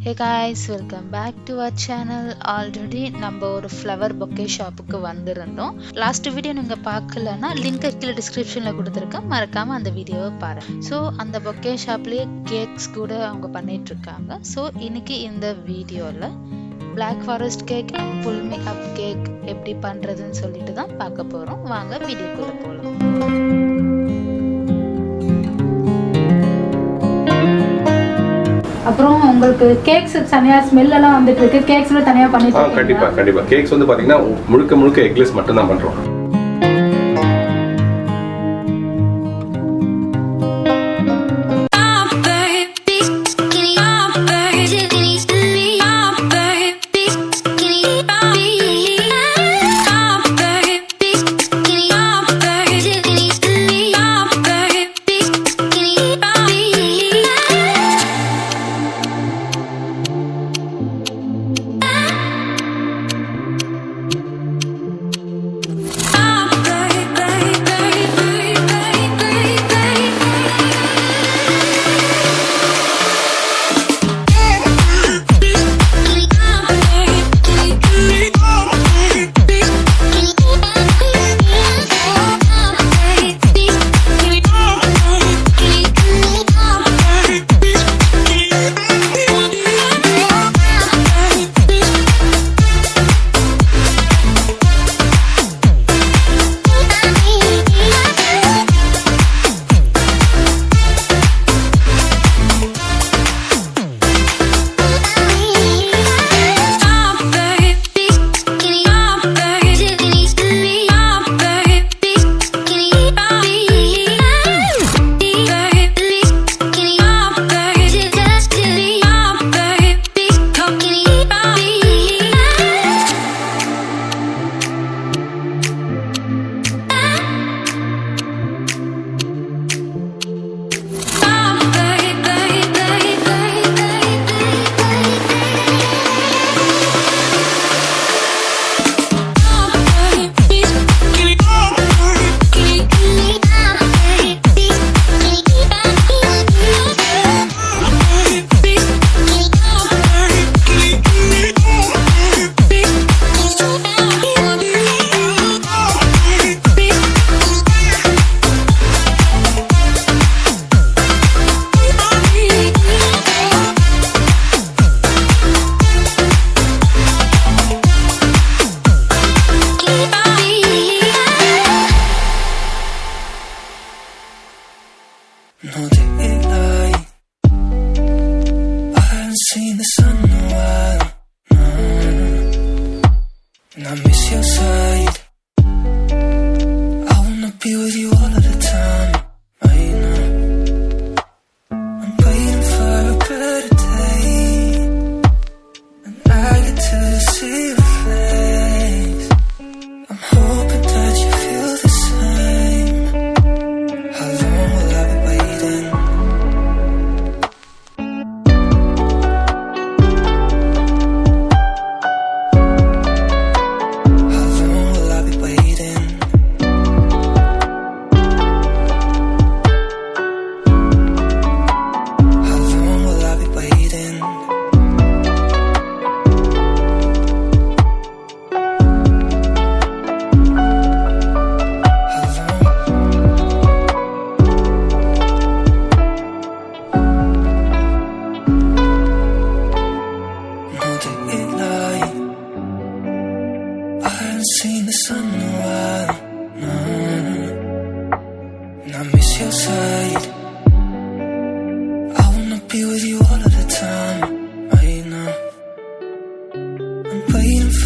Hey guys, welcome back to our channel. Already நம்ம ஒரு flower bouquet ஷாப்புக்கு வந்திருந்தோம். லாஸ்ட் வீடியோ நீங்க பார்க்கலனா லிங்க் கீழ டிஸ்கிரிப்ஷன்ல கொடுத்திருக்கேன். மறக்காம அந்த வீடியோவை பாருங்க. சோ அந்த bouquet ஷாப்லயே கேக்ஸ் கூட அவங்க பண்ணிட்டு இருக்காங்க. சோ இன்னைக்கு இந்த வீடியோல Black Forest cake and pull me up cake எப்படி பண்றதுன்னு சொல்லிட்டு தான் பார்க்க போறோம். வாங்க வீடியோக்குள்ள போலாம். அப்புறம் உங்களுக்கு கேக்ஸ் தனியா ஸ்மெல் எல்லாம் வந்துட்டு இருக்கு. கேக்ஸ்ல தனியா பண்ணிட்டு இருக்கீங்க? கண்டிப்பா கேக்ஸ் வந்து பாத்தீங்கன்னா முழுக்க எக்லெஸ் மட்டும் தான் பண்றோம்.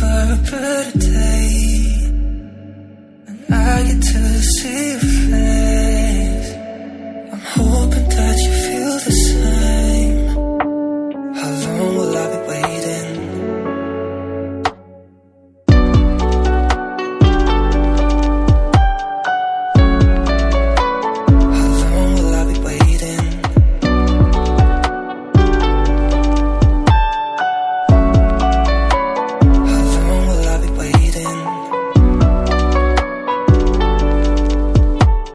For a better day, and I get to see your face.